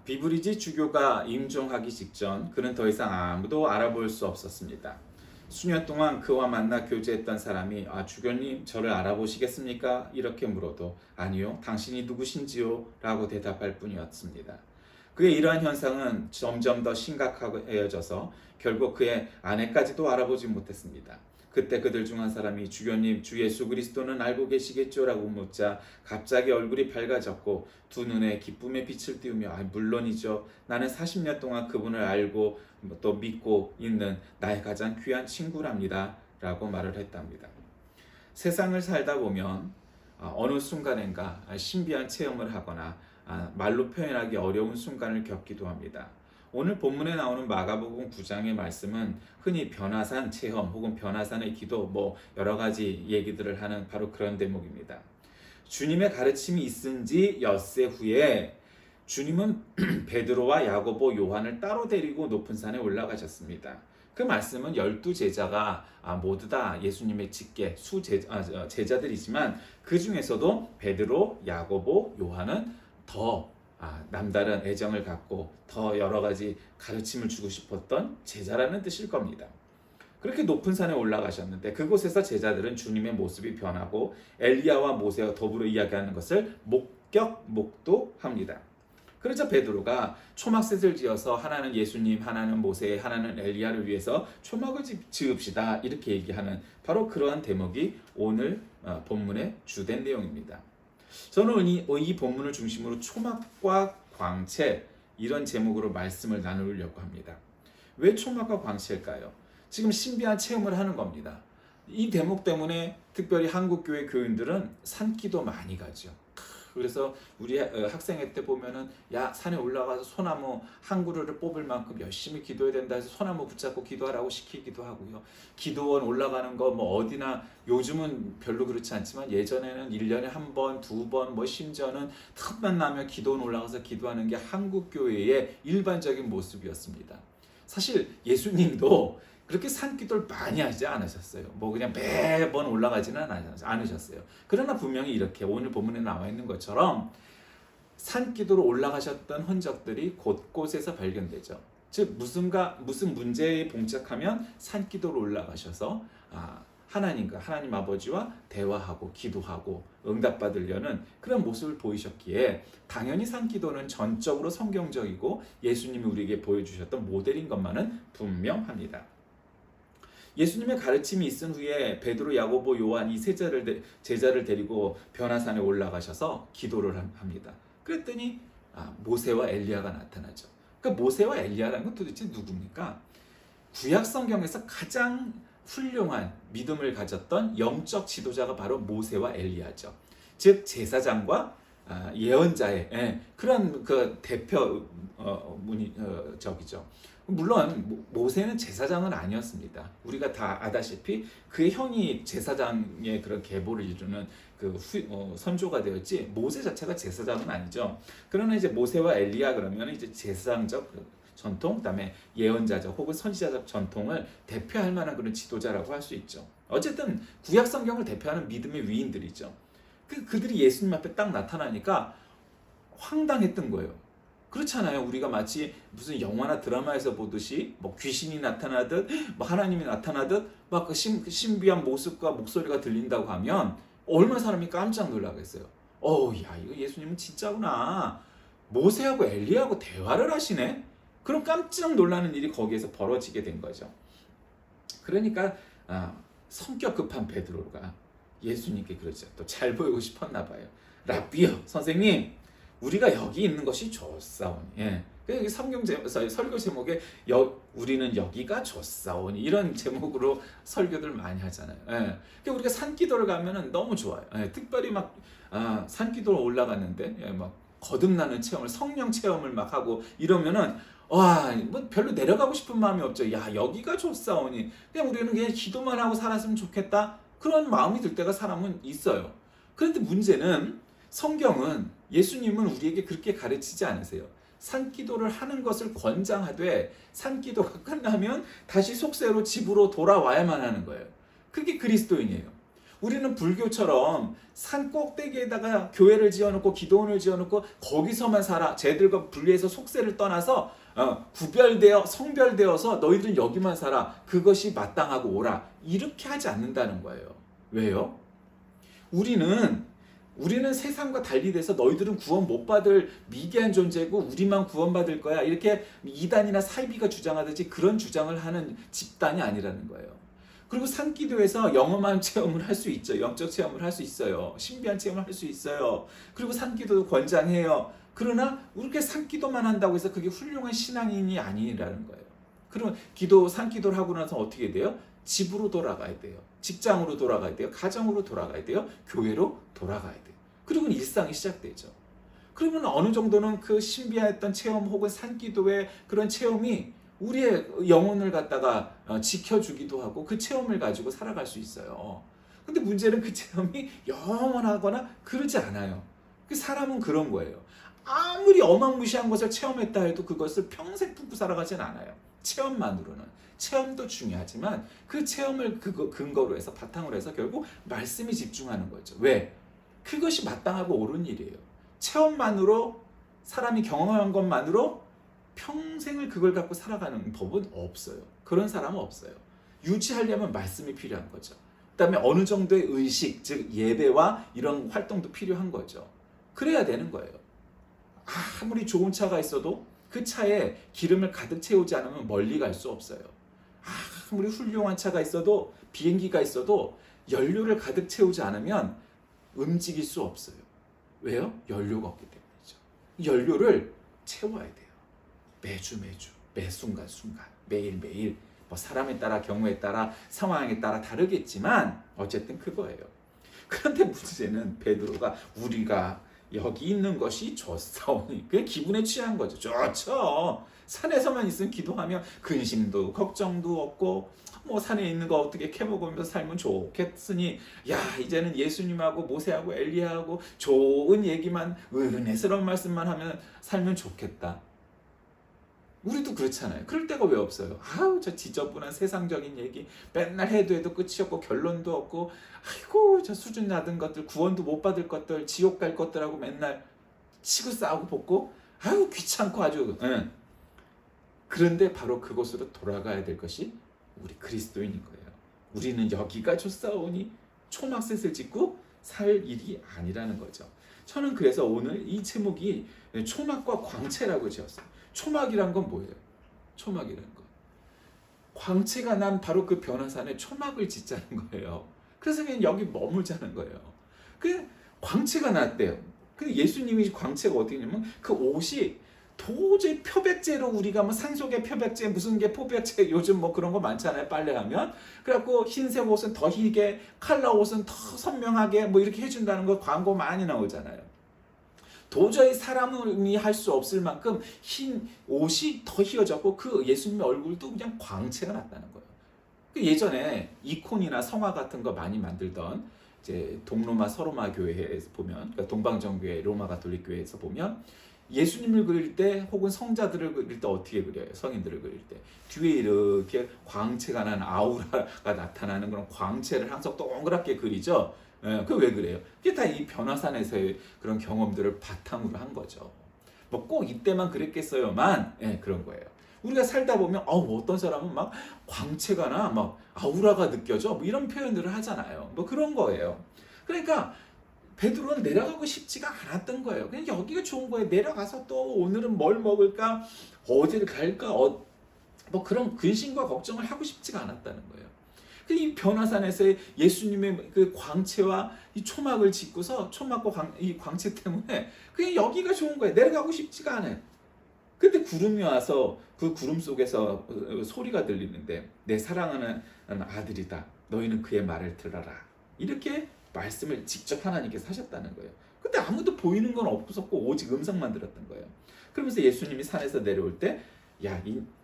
비브리지 주교가 임종하기 직전 그는 더 이상 아무도 알아볼 수 없었습니다. 수년 동안 그와 만나 교제했던 사람이 주교님 저를 알아보시겠습니까? 이렇게 물어도 아니요 당신이 누구신지요? 라고 대답할 뿐이었습니다. 그의 이러한 현상은 점점 더 심각해져서 결국 그의 아내까지도 알아보지 못했습니다. 그때 그들 중 한 사람이 주교님 주 예수 그리스도는 알고 계시겠죠? 라고 묻자 갑자기 얼굴이 밝아졌고 두 눈에 기쁨의 빛을 띄우며 물론이죠. 나는 40년 동안 그분을 알고 또 믿고 있는 나의 가장 귀한 친구랍니다. 라고 말을 했답니다. 세상을 살다 보면 어느 순간인가 신비한 체험을 하거나 말로 표현하기 어려운 순간을 겪기도 합니다. 오늘 본문에 나오는 마가복음 9장의 말씀은 흔히 변화산 체험 혹은 변화산의 기도 여러 가지 얘기들을 하는 바로 그런 대목입니다. 주님의 가르침이 있은 지 엿새 후에 주님은 베드로와 야고보, 요한을 따로 데리고 높은 산에 올라가셨습니다. 그 말씀은 12제자가 모두 다 예수님의 직계 제자들이지만 그 중에서도 베드로, 야고보, 요한은 더 남다른 애정을 갖고 더 여러 가지 가르침을 주고 싶었던 제자라는 뜻일 겁니다. 그렇게 높은 산에 올라가셨는데 그곳에서 제자들은 주님의 모습이 변하고 엘리야와 모세와 더불어 이야기하는 것을 목도합니다. 그러자 베드로가 초막셋을 지어서 하나는 예수님, 하나는 모세, 하나는 엘리야를 위해서 초막을 지읍시다 이렇게 얘기하는 바로 그러한 대목이 오늘 본문의 주된 내용입니다. 저는 이 본문을 중심으로 초막과 광채 이런 제목으로 말씀을 나누려고 합니다. 왜 초막과 광채일까요? 지금 신비한 체험을 하는 겁니다. 이 대목 때문에 특별히 한국교회 교인들은 산기도 많이 가죠. 그래서 우리 학생회 때 보면은 산에 올라가서 소나무 한 그루를 뽑을 만큼 열심히 기도해야 된다 해서 소나무 붙잡고 기도하라고 시키기도 하고요. 기도원 올라가는 거 어디나 요즘은 별로 그렇지 않지만 예전에는 1년에 한 번, 두 번, 심지어는 틈만 나면 기도원 올라가서 기도하는 게 한국교회의 일반적인 모습이었습니다. 사실 예수님도 그렇게 산기도를 많이 하지 않으셨어요. 그냥 매번 올라가지는 않으셨어요. 그러나 분명히 이렇게 오늘 본문에 나와 있는 것처럼 산기도로 올라가셨던 흔적들이 곳곳에서 발견되죠. 즉 무슨 문제에 봉착하면 산기도로 올라가셔서 하나님 아버지와 대화하고 기도하고 응답받으려는 그런 모습을 보이셨기에 당연히 산기도는 전적으로 성경적이고 예수님이 우리에게 보여주셨던 모델인 것만은 분명합니다. 예수님의 가르침이 있은 후에 베드로, 야고보, 요한 이 세 제자를 데리고 변화산에 올라가셔서 기도를 합니다. 그랬더니 모세와 엘리야가 나타나죠. 그러니까 모세와 엘리야라는 건 도대체 누굽니까? 구약 성경에서 가장 훌륭한 믿음을 가졌던 영적 지도자가 바로 모세와 엘리야죠. 즉 제사장과 예언자의 그런 그 대표 적이죠. 물론 모세는 제사장은 아니었습니다. 우리가 다 아다시피 그의 형이 제사장의 그런 계보를 이루는 선조가 되었지 모세 자체가 제사장은 아니죠. 그러나 이제 모세와 엘리야 그러면 이제 제사장적 전통, 그다음에 예언자적 혹은 선지자적 전통을 대표할 만한 그런 지도자라고 할 수 있죠. 어쨌든 구약 성경을 대표하는 믿음의 위인들이죠. 그들이 예수님 앞에 딱 나타나니까 황당했던 거예요. 그렇잖아요. 우리가 마치 무슨 영화나 드라마에서 보듯이 귀신이 나타나듯 하나님이 나타나듯 그 신비한 모습과 목소리가 들린다고 하면 얼마나 사람이 깜짝 놀라겠어요. 이거 예수님은 진짜구나. 모세하고 엘리야하고 대화를 하시네. 그럼 깜짝 놀라는 일이 거기에서 벌어지게 된 거죠. 그러니까 성격 급한 베드로가 예수님께 그러죠. 또 잘 보이고 싶었나 봐요. 라비요, 선생님, 우리가 여기 있는 것이 좋사오니. 여기 성경 설교 제목에 우리는 여기가 좋사오니 이런 제목으로 설교들 많이 하잖아요. 그러니까 우리가 산기도를 가면은 너무 좋아요. 특별히 산기도로 올라갔는데 거듭나는 체험을 성령 체험을 하고 이러면은 별로 내려가고 싶은 마음이 없죠. 여기가 좋사오니. 그냥 우리는 그냥 기도만 하고 살았으면 좋겠다. 그런 마음이 들 때가 사람은 있어요. 그런데 문제는 성경은 예수님은 우리에게 그렇게 가르치지 않으세요. 산기도를 하는 것을 권장하되 산기도가 끝나면 다시 속세로 집으로 돌아와야만 하는 거예요. 그게 그리스도인이에요. 우리는 불교처럼 산 꼭대기에다가 교회를 지어놓고 기도원을 지어놓고 거기서만 살아. 쟤들과 분리해서 속세를 떠나서 구별되어 성별되어서 너희들은 여기만 살아. 그것이 마땅하고 옳아. 이렇게 하지 않는다는 거예요. 왜요? 우리는 세상과 달리 돼서 너희들은 구원 못 받을 미개한 존재고 우리만 구원받을 거야. 이렇게 이단이나 사이비가 주장하듯이 그런 주장을 하는 집단이 아니라는 거예요. 그리고 산기도에서 영험한 체험을 할 수 있죠. 영적 체험을 할 수 있어요. 신비한 체험을 할 수 있어요. 그리고 산기도도 권장해요. 그러나 이렇게 산기도만 한다고 해서 그게 훌륭한 신앙인이 아니라는 거예요. 그럼 산기도를 하고 나서 어떻게 돼요? 집으로 돌아가야 돼요. 직장으로 돌아가야 돼요. 가정으로 돌아가야 돼요. 교회로 돌아가야 돼요. 그리고 일상이 시작되죠. 그러면 어느 정도는 그 신비했던 체험 혹은 산기도의 그런 체험이 우리의 영혼을 갖다가 지켜주기도 하고 그 체험을 가지고 살아갈 수 있어요. 근데 문제는 그 체험이 영원하거나 그러지 않아요. 그 사람은 그런 거예요. 아무리 어마무시한 것을 체험했다 해도 그것을 평생 품고 살아가진 않아요. 체험만으로는. 체험도 중요하지만 그 체험을 근거로 해서 바탕으로 해서 결국 말씀이 집중하는 거죠. 왜? 그것이 마땅하고 옳은 일이에요. 체험만으로 사람이 경험한 것만으로 평생을 그걸 갖고 살아가는 법은 없어요. 그런 사람은 없어요. 유지하려면 말씀이 필요한 거죠. 그다음에 어느 정도의 의식, 즉 예배와 이런 활동도 필요한 거죠. 그래야 되는 거예요. 아무리 좋은 차가 있어도 그 차에 기름을 가득 채우지 않으면 멀리 갈 수 없어요. 아무리 훌륭한 차가 있어도 비행기가 있어도 연료를 가득 채우지 않으면 움직일 수 없어요. 왜요? 연료가 없기 때문이죠. 연료를 채워야 돼요. 매주, 매 순간, 매일, 뭐 사람에 따라, 경우에 따라, 상황에 따라 다르겠지만 어쨌든 그거예요. 그런데 문제는 베드로가 우리가 여기 있는 것이 좋사오니 그게 기분에 취한 거죠. 좋죠. 산에서만 있으면 기도하면 근심도 걱정도 없고 뭐 산에 있는 거 어떻게 캐먹으면서 살면 좋겠으니 야 이제는 예수님하고 모세하고 엘리야하고 좋은 얘기만 은혜스러운 말씀만 하면 살면 좋겠다. 우리도 그렇잖아요. 그럴 때가 왜 없어요? 아우 저 지저분한 세상적인 얘기 맨날 해도 끝이 없고 결론도 없고 아이고 저 수준 낮은 것들 구원도 못 받을 것들 지옥 갈 것들하고 맨날 치고 싸우고 볶고 아유 귀찮고 아주 그런데 바로 그곳으로 돌아가야 될 것이 우리 그리스도인인 거예요. 우리는 여기가 좋사오니 초막셋을 짓고 살 일이 아니라는 거죠. 저는 그래서 오늘 이 제목이 초막과 광채라고 지었어요. 초막이란 건 뭐예요? 초막이란 건 광채가 난 바로 그 변화산에 초막을 짓자는 거예요. 그래서 그냥 여기 머물자는 거예요. 그 광채가 났대요. 그 예수님이 광채가 어떻게 냐면 그 옷이 도저히 표백제로 우리가 뭐 산속의 표백제 무슨 게 표백제 요즘 뭐 그런 거 많잖아요. 빨래하면 그래갖고 흰색 옷은 더 희게 컬러 옷은 더 선명하게 뭐 이렇게 해준다는 거 광고 많이 나오잖아요. 도저히 사람이 할 수 없을 만큼 흰 옷이 더 휘어졌고 그 예수님의 얼굴도 그냥 광채가 났다는 거예요. 그 예전에 이콘이나 성화 같은 거 많이 만들던 이제 동로마 서로마 교회에서 보면 그러니까 동방정교회 로마 가톨릭 교회에서 보면 예수님을 그릴 때 혹은 성자들을 그릴 때 어떻게 그려요? 성인들을 그릴 때 뒤에 이렇게 광채가 난 아우라가 나타나는 그런 광채를 항상 동그랗게 그리죠. 그 왜 그래요? 그게 다 이 변화산에서의 그런 경험들을 바탕으로 한 거죠. 뭐 꼭 이때만 그랬겠어요만 그런 거예요. 우리가 살다 보면 어떤 사람은 막 광채가 나, 막 아우라가 느껴져, 뭐 이런 표현들을 하잖아요. 뭐 그런 거예요. 그러니까 베드로는 내려가고 싶지가 않았던 거예요. 그냥 여기가 좋은 거예요. 내려가서 또 오늘은 뭘 먹을까, 어디를 갈까, 뭐 그런 근심과 걱정을 하고 싶지가 않았다는 거예요. 이 변화산에서의 예수님의 그 광채와 이 초막을 짓고서 초막과 이 광채 때문에 그냥 여기가 좋은 거예요. 내려가고 싶지가 않아요. 근데 구름이 와서 그 구름 속에서 소리가 들리는데 내 사랑하는 아들이다. 너희는 그의 말을 들어라. 이렇게 말씀을 직접 하나님께서 하셨다는 거예요. 근데 아무도 보이는 건 없었고 오직 음성만 들었던 거예요. 그러면서 예수님이 산에서 내려올 때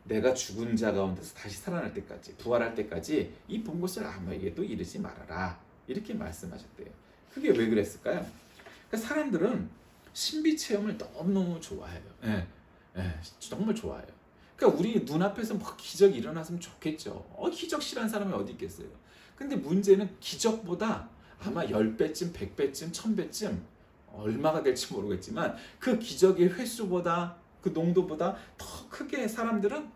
내가 죽은 자 가운데서 다시 살아날 때까지 부활할 때까지 이 본 것을 아무에게도 이르지 말아라 이렇게 말씀하셨대요. 그게 왜 그랬을까요? 그러니까 사람들은 신비 체험을 너무너무 좋아해요. 정말 좋아해요. 그러니까 우리 눈앞에서 뭐 기적이 일어났으면 좋겠죠. 기적 싫어하는 사람이 어디 있겠어요. 근데 문제는 기적보다 아마 10배쯤, 100배쯤, 1000배쯤 얼마가 될지 모르겠지만 그 기적의 횟수보다 그 농도보다 더 크게 사람들은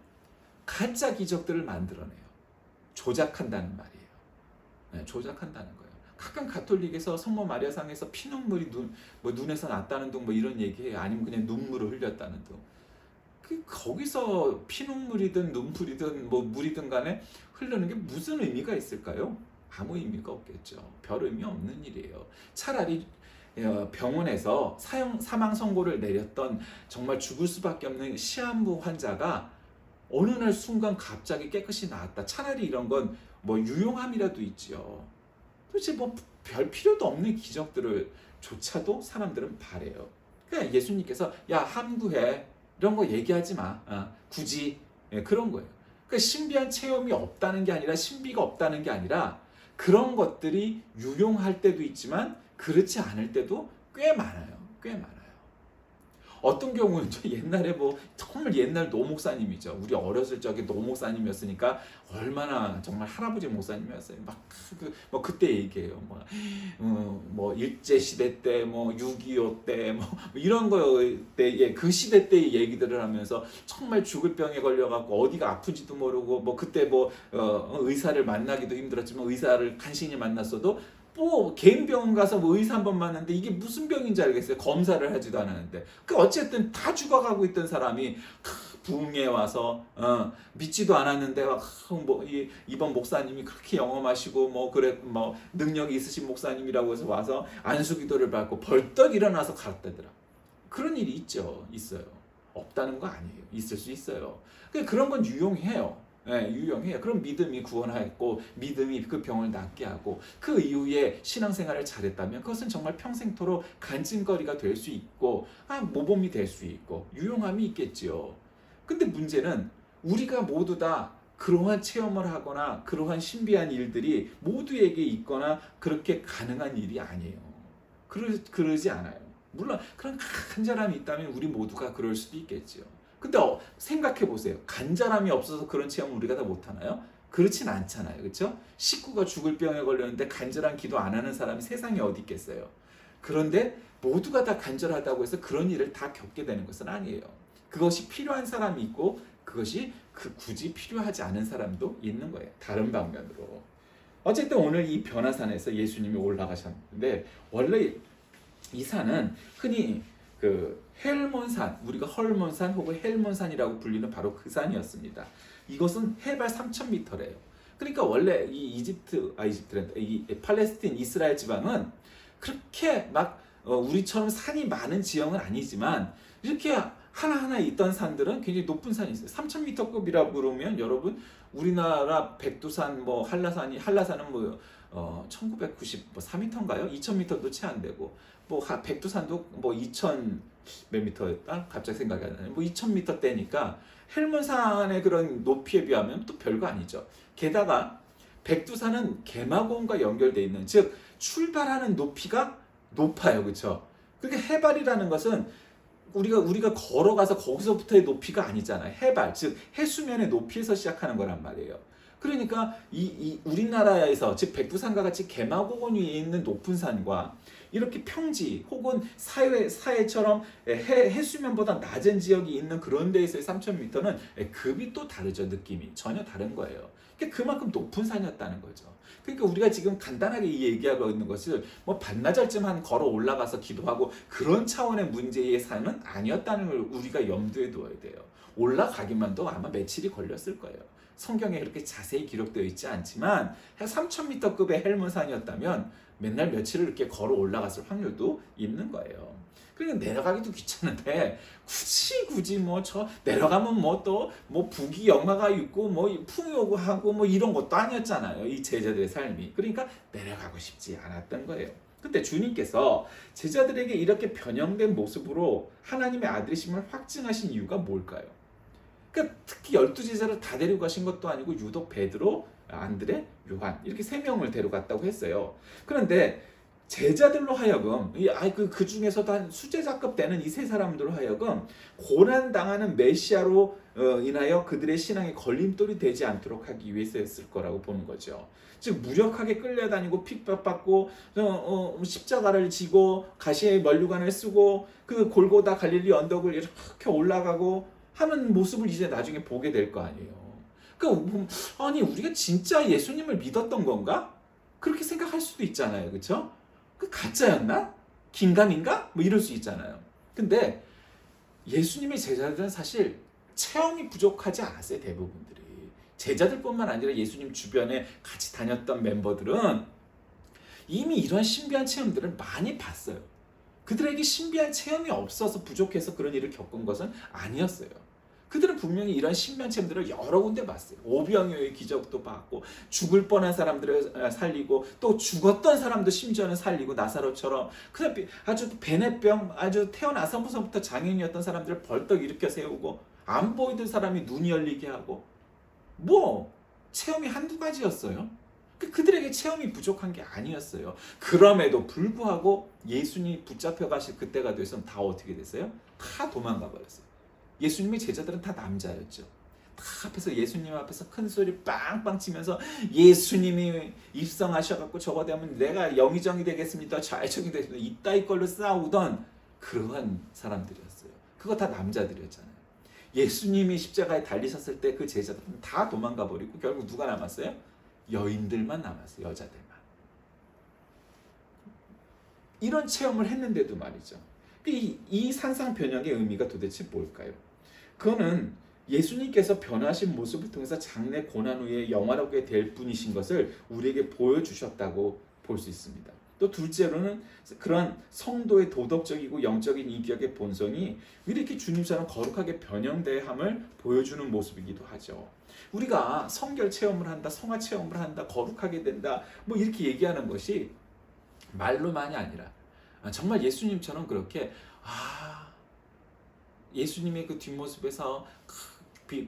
가짜 기적들을 만들어내요. 조작한다는 말이에요. 네, 조작한다는 거예요. 가끔 가톨릭에서 성모 마리아상에서 피눈물이 눈에서 났다는 등 뭐 이런 얘기해요. 아니면 그냥 눈물을 흘렸다는 등. 거기서 피눈물이든 눈물이든 뭐 물이든 간에 흐르는 게 무슨 의미가 있을까요? 아무 의미가 없겠죠. 별 의미 없는 일이에요. 차라리 병원에서 사망 선고를 내렸던 정말 죽을 수밖에 없는 시한부 환자가 어느 날 순간 갑자기 깨끗이 나았다. 차라리 이런 건 뭐 유용함이라도 있지요. 도대체 뭐 별 필요도 없는 기적들을 조차도 사람들은 바래요. 그러니까 예수님께서 야 함구해 이런 거 얘기하지 마. 굳이 그런 거예요. 그러니까 신비한 체험이 없다는 게 아니라 신비가 없다는 게 아니라 그런 것들이 유용할 때도 있지만 그렇지 않을 때도 꽤 많아요. 꽤 많아요. 어떤 경우는 옛날에 뭐 정말 옛날 노목사님이죠. 우리 어렸을 적에 노목사님이었으니까 얼마나 정말 할아버지 목사님이었어요. 뭐 그때 얘기해요. 뭐 일제 시대 때, 뭐 6.25 때, 뭐 이런 거 때, 그 시대 때의 얘기들을 하면서 정말 죽을 병에 걸려갖고 어디가 아픈지도 모르고 뭐 그때 뭐 의사를 만나기도 힘들었지만 의사를 간신히 만났어도 뭐 개인 병원 가서 뭐 의사 한 번 만났는데 이게 무슨 병인지 알겠어요. 검사를 하지도 않았는데. 그 어쨌든 다 죽어가고 있던 사람이 부흥에 와서 믿지도 않았는데 뭐 이번 목사님이 그렇게 영험하시고 뭐 그래 뭐 능력이 있으신 목사님이라고 해서 와서 안수기도를 받고 벌떡 일어나서 갔다더라. 그런 일이 있어요. 없다는 거 아니에요. 있을 수 있어요. 그런 건 유용해요. 네, 유용해요. 그럼 믿음이 구원하였고 믿음이 그 병을 낫게 하고 그 이후에 신앙생활을 잘했다면 그것은 정말 평생토록 간증거리가 될 수 있고 모범이 될 수 있고 유용함이 있겠지요. 근데 문제는 우리가 모두 다 그러한 체험을 하거나 그러한 신비한 일들이 모두에게 있거나 그렇게 가능한 일이 아니에요. 그러지 않아요. 물론 그런 간절함이 있다면 우리 모두가 그럴 수도 있겠지요. 근데 생각해 보세요. 간절함이 없어서 그런 체험을 우리가 다 못하나요? 그렇진 않잖아요. 그렇죠? 식구가 죽을 병에 걸렸는데 간절한 기도 안 하는 사람이 세상에 어디 있겠어요. 그런데 모두가 다 간절하다고 해서 그런 일을 다 겪게 되는 것은 아니에요. 그것이 필요한 사람이 있고 그것이 굳이 필요하지 않은 사람도 있는 거예요. 다른 방면으로. 어쨌든 오늘 이 변화산에서 예수님이 올라가셨는데 원래 이 산은 흔히 헬몬산, 우리가 헐몬산 혹은 헬몬산이라고 불리는 바로 그 산이었습니다. 이것은 해발 3,000m래요. 그러니까 원래 이 팔레스틴 이스라엘 지방은 그렇게 막 우리처럼 산이 많은 지형은 아니지만 이렇게 하나하나 있던 산들은 굉장히 높은 산이 있어요. 3,000m급이라고 그러면 여러분 우리나라 백두산 뭐 한라산은 뭐 1994m인가요? 2,000m도 채 안 되고 뭐 백두산도 뭐 2,000 몇 미터였다? 갑자기 생각이 안 나네. 뭐 2,000m대니까 헬문산의 그런 높이에 비하면 또 별거 아니죠. 게다가 백두산은 개마고원과 연결되어 있는 즉 출발하는 높이가 높아요. 그렇죠? 그러니까 해발이라는 것은 우리가 걸어가서 거기서부터의 높이가 아니잖아요. 해발, 즉 해수면의 높이에서 시작하는 거란 말이에요. 그러니까 이 우리나라에서 즉 백두산과 같이 개마고원 위에 있는 높은 산과 이렇게 평지 혹은 사해처럼 해수면보다 낮은 지역이 있는 그런 데에서의 3,000m는 급이 또 다르죠. 느낌이 전혀 다른 거예요. 그만큼 높은 산이었다는 거죠. 그러니까 우리가 지금 간단하게 얘기하고 있는 것을 뭐 반나절쯤 한 걸어 올라가서 기도하고 그런 차원의 문제의 산은 아니었다는 걸 우리가 염두에 두어야 돼요. 올라가기만도 아마 며칠이 걸렸을 거예요. 성경에 그렇게 자세히 기록되어 있지 않지만 3,000m급의 헬문산이었다면 맨날 며칠을 이렇게 걸어 올라갔을 확률도 있는 거예요. 그러니까 내려가기도 귀찮은데 굳이 뭐 저 내려가면 뭐 또 뭐 북이 영하가 있고 뭐 풍요고 하고 뭐 이런 것도 아니었잖아요. 이 제자들의 삶이. 그러니까 내려가고 싶지 않았던 거예요. 근데 주님께서 제자들에게 이렇게 변형된 모습으로 하나님의 아들이심을 확증하신 이유가 뭘까요? 그러니까 특히 12제자를 다 데리고 가신 것도 아니고 유독 베드로, 안드레, 요한 이렇게 3명을 데려갔다고 했어요. 그런데 제자들로 하여금 그 중에서도 한 수제자급 되는 이 세 사람들로 하여금 고난 당하는 메시아로 인하여 그들의 신앙의 걸림돌이 되지 않도록 하기 위해서였을 거라고 보는 거죠. 즉 무력하게 끌려다니고 핍박받고 십자가를 지고 가시의 면류관을 쓰고 그 골고다 갈릴리 언덕을 이렇게 올라가고 하는 모습을 이제 나중에 보게 될 거 아니에요. 그러니까 아니 우리가 진짜 예수님을 믿었던 건가? 그렇게 생각할 수도 있잖아요. 그렇죠? 그 가짜였나? 긴가민가? 뭐 이럴 수 있잖아요. 근데 예수님의 제자들은 사실 체험이 부족하지 않았어요. 대부분들이. 제자들뿐만 아니라 예수님 주변에 같이 다녔던 멤버들은 이미 이런 신비한 체험들을 많이 봤어요. 그들에게 신비한 체험이 없어서 부족해서 그런 일을 겪은 것은 아니었어요. 그들은 분명히 이런 신비한 체험들을 여러 군데 봤어요. 오병이어의 기적도 봤고 죽을 뻔한 사람들을 살리고 또 죽었던 사람도 심지어는 살리고 나사로처럼 그다음에 아주 베네병 아주 태어나서부터 장애인이었던 사람들을 벌떡 일으켜 세우고 안 보이던 사람이 눈이 열리게 하고 뭐 체험이 한두 가지였어요. 그들에게 체험이 부족한 게 아니었어요. 그럼에도 불구하고 예수님이 붙잡혀 가실 그때가 돼서는 다 어떻게 됐어요? 다 도망가 버렸어요. 예수님의 제자들은 다 남자였죠. 다 앞에서 예수님 앞에서 큰 소리 빵빵 치면서 예수님이 입성하셔갖고 저거 되면 내가 영의정이 되겠습니다. 좌의정이 되겠습니다. 이따위 걸로 싸우던 그러한 사람들이었어요. 그거 다 남자들이었잖아요. 예수님이 십자가에 달리셨을 때 그 제자들은 다 도망가 버리고 결국 누가 남았어요? 여인들만 남았어요. 여자들만. 이런 체험을 했는데도 말이죠. 이 산상변혁의 의미가 도대체 뭘까요? 그거는 예수님께서 변하신 모습을 통해서 장래 고난 후에 영화롭게 될 분이신 것을 우리에게 보여주셨다고 볼 수 있습니다. 또 둘째로는 그런 성도의 도덕적이고 영적인 인격의 본성이 이렇게 주님처럼 거룩하게 변형됨을 보여주는 모습이기도 하죠. 우리가 성결 체험을 한다, 성화 체험을 한다, 거룩하게 된다 뭐 이렇게 얘기하는 것이 말로만이 아니라 정말 예수님처럼 그렇게 예수님의 그 뒷모습에서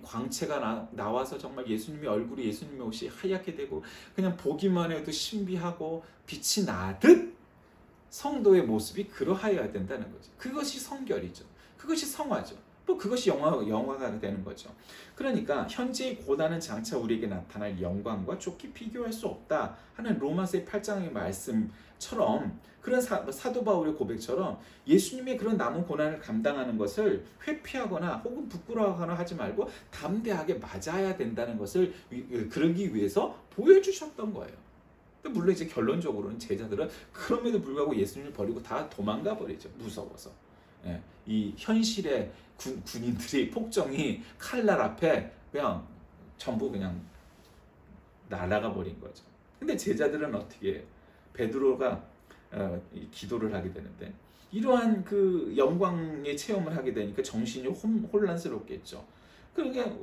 광채가 나와서 정말 예수님의 얼굴이 예수님의 옷이 하얗게 되고 그냥 보기만 해도 신비하고 빛이 나듯 성도의 모습이 그러하여야 된다는 거죠. 그것이 성결이죠. 그것이 성화죠. 또 그것이 영화가 되는 거죠. 그러니까 현재의 고난은 장차 우리에게 나타날 영광과 좋게 비교할 수 없다 하는 로마서의 8장의 말씀처럼 그런 사도 바울의 고백처럼 예수님의 그런 남은 고난을 감당하는 것을 회피하거나 혹은 부끄러워하거나 하지 말고 담대하게 맞아야 된다는 것을 그러기 위해서 보여주셨던 거예요. 물론 이제 결론적으로는 제자들은 그럼에도 불구하고 예수님을 버리고 다 도망가 버리죠. 무서워서. 이 현실의 군인들이 폭정이 칼날 앞에 그냥 전부 그냥 날아가 버린 거죠. 근데 제자들은 어떻게 해요? 베드로가 기도를 하게 되는데 이러한 그 영광의 체험을 하게 되니까 정신이 혼란스럽겠죠. 그러니까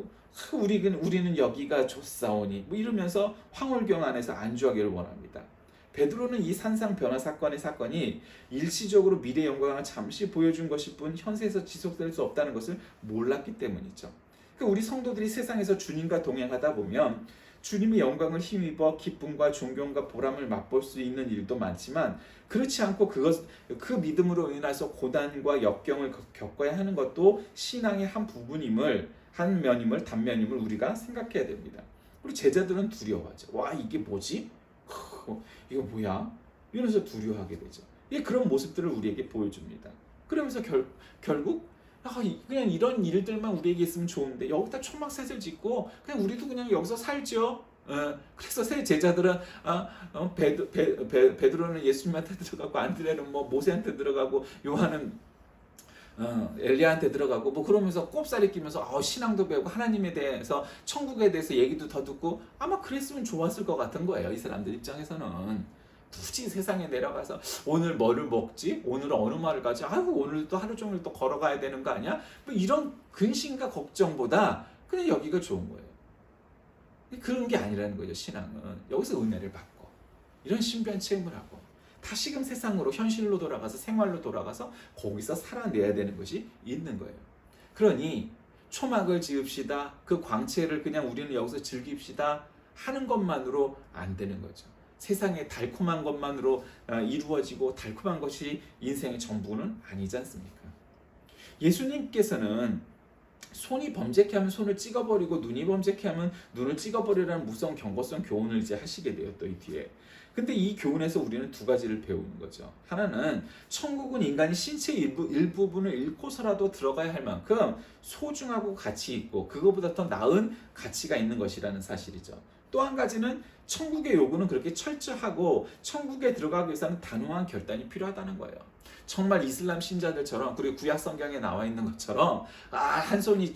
우리는 여기가 좋사오니 뭐 이러면서 황홀경 안에서 안주하기를 원합니다. 베드로는 이 산상 변화 사건이 일시적으로 미래 영광을 잠시 보여준 것일 뿐 현세에서 지속될 수 없다는 것을 몰랐기 때문이죠. 그러니까 우리 성도들이 세상에서 주님과 동행하다 보면 주님의 영광을 힘입어 기쁨과 존경과 보람을 맛볼 수 있는 일도 많지만 그렇지 않고 그 믿음으로 인해서 고난과 역경을 겪어야 하는 것도 신앙의 한 부분임을 단면임을 우리가 생각해야 됩니다. 우리 제자들은 두려워하죠. 와 이게 뭐지? 이거 뭐야? 이러면서 두려워하게 되죠. 그런 모습들을 우리에게 보여줍니다. 그러면서 결국 그냥 이런 일들만 우리에게 있으면 좋은데 여기다 초막셋을 짓고 그냥 우리도 그냥 여기서 살죠. 그래서 세 제자들은 베드로는 예수님한테 들어가고 안드레는 뭐 모세한테 들어가고 요한은 엘리야한테 들어가고 뭐 그러면서 꼽살이 끼면서 신앙도 배우고 하나님에 대해서 천국에 대해서 얘기도 더 듣고 아마 그랬으면 좋았을 것 같은 거예요. 이 사람들 입장에서는. 굳이 세상에 내려가서 오늘 뭐를 먹지? 오늘 어느 마을 가지? 오늘 또 하루 종일 또 걸어가야 되는 거 아니야? 뭐 이런 근심과 걱정보다 그냥 여기가 좋은 거예요. 그런 게 아니라는 거죠. 신앙은 여기서 은혜를 받고 이런 신비한 체험을 하고 다시금 세상으로 현실로 돌아가서 생활로 돌아가서 거기서 살아내야 되는 것이 있는 거예요. 그러니 초막을 지읍시다. 그 광채를 그냥 우리는 여기서 즐깁시다 하는 것만으로 안 되는 거죠. 세상의 달콤한 것만으로 이루어지고 달콤한 것이 인생의 전부는 아니지 않습니까? 예수님께서는 손이 범죄케 하면 손을 찍어버리고 눈이 범죄케 하면 눈을 찍어버리라는 무서운 경고성 교훈을 이제 하시게 돼요. 또 이 뒤에. 근데 이 교훈에서 우리는 두 가지를 배우는 거죠. 하나는 천국은 인간이 신체 일부분을 잃고서라도 들어가야 할 만큼 소중하고 가치 있고 그거보다 더 나은 가치가 있는 것이라는 사실이죠. 또 한 가지는 천국의 요구는 그렇게 철저하고 천국에 들어가기 위해서는 단호한 결단이 필요하다는 거예요. 정말 이슬람 신자들처럼 그리고 구약 성경에 나와 있는 것처럼 한 손이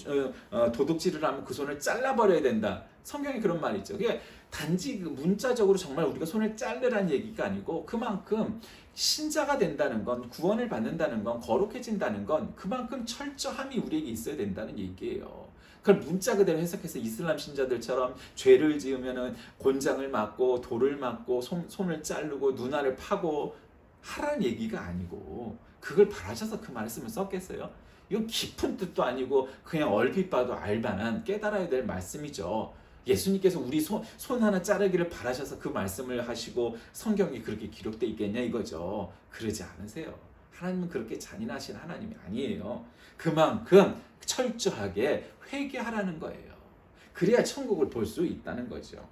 도둑질을 하면 그 손을 잘라버려야 된다. 성경에 그런 말이 있죠. 그게 단지 문자적으로 정말 우리가 손을 자르라는 얘기가 아니고 그만큼 신자가 된다는 건 구원을 받는다는 건 거룩해진다는 건 그만큼 철저함이 우리에게 있어야 된다는 얘기예요. 그걸 문자 그대로 해석해서 이슬람 신자들처럼 죄를 지으면은 곤장을 맞고 돌을 맞고 손을 자르고 눈알을 파고 하라는 얘기가 아니고 그걸 바라셔서 그 말씀을 썼겠어요? 이건 깊은 뜻도 아니고 그냥 얼핏 봐도 알만한 깨달아야 될 말씀이죠. 예수님께서 우리 손 하나 자르기를 바라셔서 그 말씀을 하시고 성경이 그렇게 기록되어 있겠냐 이거죠. 그러지 않으세요. 하나님은 그렇게 잔인하신 하나님이 아니에요. 그만큼 철저하게 회개하라는 거예요. 그래야 천국을 볼 수 있다는 거죠.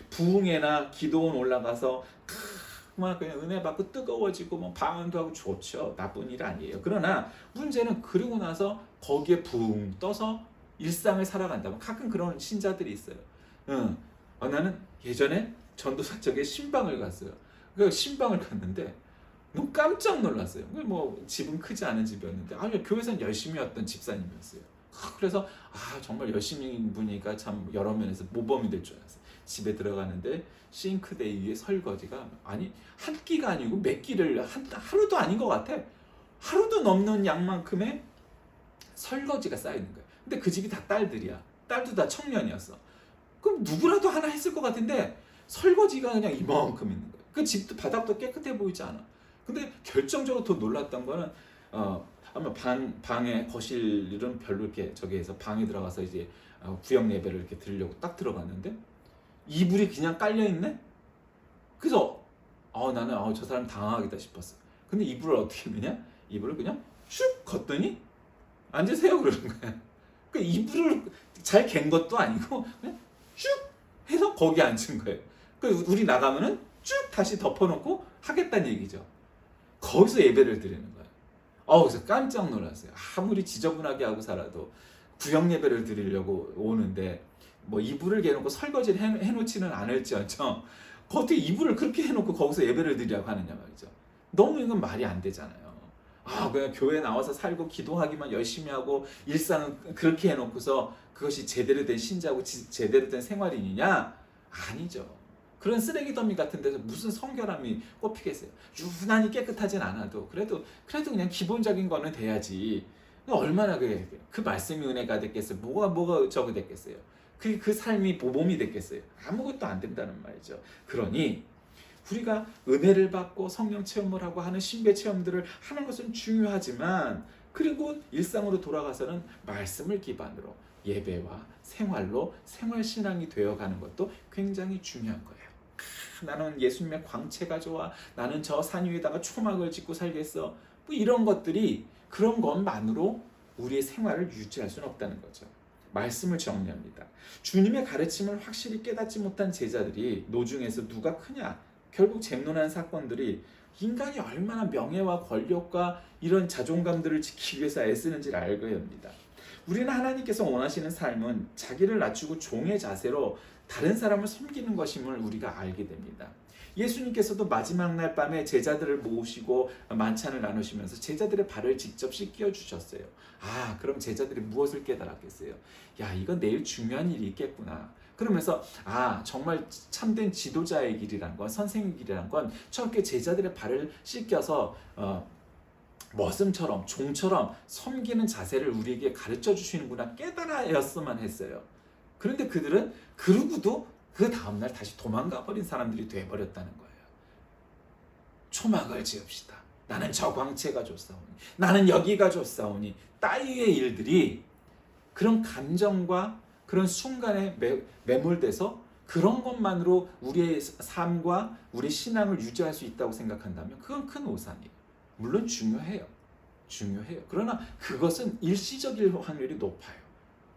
부흥회나 기도원 올라가서 막 그냥 은혜 받고 뜨거워지고 뭐 방언도 하고 좋죠. 나쁜 일 아니에요. 그러나 문제는 그리고 나서 거기에 붕 떠서 일상을 살아간다면 가끔 그런 신자들이 있어요. 나는 예전에 전도사 쪽에 신방을 갔어요. 그 신방을 갔는데 너무 깜짝 놀랐어요. 뭐 집은 크지 않은 집이었는데 교회에서는 열심히 왔던 집사님이었어요. 그래서 정말 열심히 분이니까 참 여러 면에서 모범이 될 줄 알았어요. 집에 들어가는데 싱크대 위에 설거지가 한 끼가 아니고 몇 끼를 하루도 아닌 것 같아. 하루도 넘는 양만큼의 설거지가 쌓이는 거예요. 근데 그 집이 다 딸들이야. 딸도 다 청년이었어. 그럼 누구라도 하나 했을 것 같은데 설거지가 그냥 이만큼 있는 거예요. 그 집도 바닥도 깨끗해 보이지 않아. 근데 결정적으로 더 놀랐던 거는 아마 방에 거실은 별로 이렇게 저기에서 방에 들어가서 이제 구역 예배를 이렇게 드리려고 딱 들어갔는데 이불이 그냥 깔려 있네. 그래서 나는 저 사람 당황하겠다 싶었어. 근데 이불을 어떻게 했느냐? 이불을 그냥 슉 걷더니 앉으세요 그러는 거야. 그 이불을 잘 갠 것도 아니고 그냥 쭉 해서 거기 앉은 거예요. 그 우리 나가면은 쭉 다시 덮어놓고 하겠다는 얘기죠. 거기서 예배를 드리는 거예요. 그래서 깜짝 놀랐어요. 아무리 지저분하게 하고 살아도 구역 예배를 드리려고 오는데 뭐 이불을 개놓고 설거지를 해놓지는 않을지언정 어떻게 이불을 그렇게 해놓고 거기서 예배를 드리려고 하느냐 말이죠. 너무 이건 말이 안 되잖아요. 그냥 교회 나와서 살고 기도하기만 열심히 하고 일상은 그렇게 해놓고서 그것이 제대로 된 신자고 제대로 된 생활인이냐? 아니죠. 그런 쓰레기 더미 같은 데서 무슨 성결함이 꼽히겠어요. 유난히 깨끗하진 않아도 그래도 그냥 기본적인 거는 돼야지. 얼마나 그 말씀이 은혜가 됐겠어요. 뭐가 저거 됐겠어요. 그 삶이 모범이 됐겠어요. 아무것도 안 된다는 말이죠. 그러니 우리가 은혜를 받고 성령 체험을 하고 하는 신배 체험들을 하는 것은 중요하지만 그리고 일상으로 돌아가서는 말씀을 기반으로 예배와 생활로 생활신앙이 되어가는 것도 굉장히 중요한 거예요. 나는 예수님의 광채가 좋아. 나는 저 산 위에다가 초막을 짓고 살겠어. 뭐 이런 것들이 그런 것만으로 우리의 생활을 유지할 수는 없다는 거죠. 말씀을 정리합니다. 주님의 가르침을 확실히 깨닫지 못한 제자들이 노중에서 누가 크냐? 결국 쟁론한 사건들이 인간이 얼마나 명예와 권력과 이런 자존감들을 지키기 위해서 애쓰는지를 알게 됩니다. 우리는 하나님께서 원하시는 삶은 자기를 낮추고 종의 자세로 다른 사람을 섬기는 것임을 우리가 알게 됩니다. 예수님께서도 마지막 날 밤에 제자들을 모으시고 만찬을 나누시면서 제자들의 발을 직접 씻겨 주셨어요. 그럼 제자들이 무엇을 깨달았겠어요? 이건 내일 중요한 일이 있겠구나. 그러면서 정말 참된 지도자의 길이란 건, 선생의 길이란 건 저렇게 제자들의 발을 씻겨서 머슴처럼 종처럼 섬기는 자세를 우리에게 가르쳐 주시는구나 깨달아야만 했어요. 그런데 그들은 그러고도 그 다음날 다시 도망가 버린 사람들이 돼버렸다는 거예요. 초막을 지읍시다. 나는 저 광채가 좋사오니, 나는 여기가 좋사오니, 따위의 일들이 그런 감정과 그런 순간에 매몰돼서 그런 것만으로 우리의 삶과 우리의 신앙을 유지할 수 있다고 생각한다면 그건 큰 오산이에요. 물론 중요해요. 그러나 그것은 일시적일 확률이 높아요.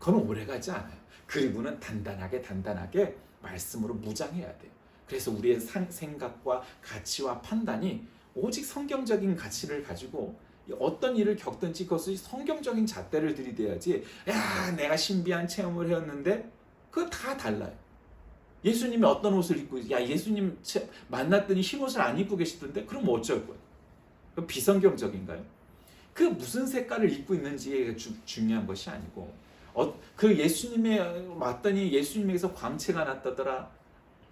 그건 오래가지 않아요. 그리고는 단단하게 말씀으로 무장해야 돼요. 그래서 우리의 생각과 가치와 판단이 오직 성경적인 가치를 가지고 어떤 일을 겪든지 그것이 성경적인 잣대를 들이대야지, 야 내가 신비한 체험을 해왔는데 그거 다 달라요. 예수님이 어떤 옷을 입고, 야 예수님 만났더니 흰옷을 안 입고 계시던데 그럼 뭐 어쩔 거예요? 그 비성경적인가요? 그 무슨 색깔을 입고 있는지가 중요한 것이 아니고, 그 예수님에 왔더니 예수님에게서 광채가 났다더라,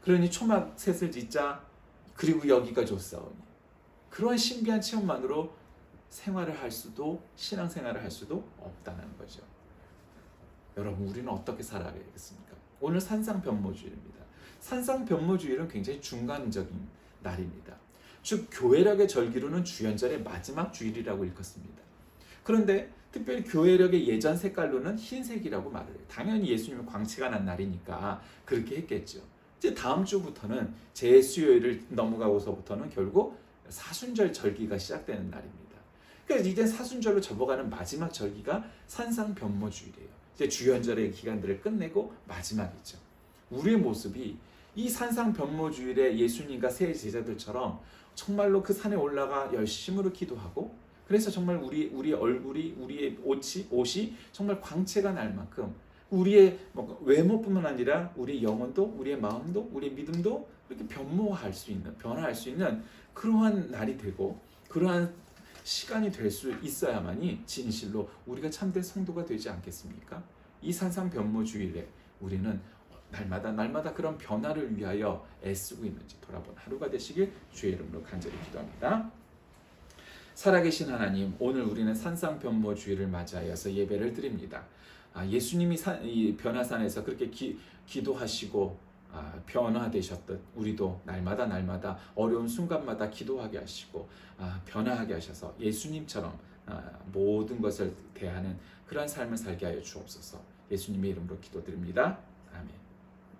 그러니 초막셋을 짓자, 그리고 여기가 좋사오니, 그런 신비한 체험만으로 생활을 할 수도, 신앙생활을 할 수도 없다는 거죠. 여러분, 우리는 어떻게 살아야겠습니까? 오늘 산상변모주일입니다. 산상변모주일은 굉장히 중간적인 날입니다. 즉 교회력의 절기로는 주연절의 마지막 주일이라고 일컫습니다. 그런데 특별히 교회력의 예전 색깔로는 흰색이라고 말을 해요. 당연히 예수님의 광채가 난 날이니까 그렇게 했겠죠. 이제 다음 주부터는 제수요일을 넘어가고서부터는 결국 사순절 절기가 시작되는 날입니다. 그러니까 이제 사순절로 접어가는 마지막 절기가 산상변모주일이에요. 이제 주연절의 기간들을 끝내고 마지막이죠. 우리의 모습이 이 산상변모주일에 예수님과 세 제자들처럼 정말로 그 산에 올라가 열심으로 기도하고, 그래서 정말 우리의 얼굴이, 우리의 옷이 정말 광채가 날 만큼 우리의 외모뿐만 아니라 우리의 영혼도, 우리의 마음도, 우리의 믿음도 이렇게 변화할 수 있는 그러한 날이 되고 그러한 시간이 될 수 있어야만이 진실로 우리가 참된 성도가 되지 않겠습니까? 이 산상변모주일에 우리는 날마다 그런 변화를 위하여 애쓰고 있는지 돌아보는 하루가 되시길 주의 이름으로 간절히 기도합니다. 살아계신 하나님, 오늘 우리는 산상변모주일을 맞이하여서 예배를 드립니다. 예수님이 이 변화산에서 그렇게 기도하시고 변화되셨듯 우리도 날마다 어려운 순간마다 기도하게 하시고 변화하게 하셔서 예수님처럼 모든 것을 대하는 그런 삶을 살게 하여 주옵소서. 예수님의 이름으로 기도드립니다. 아멘.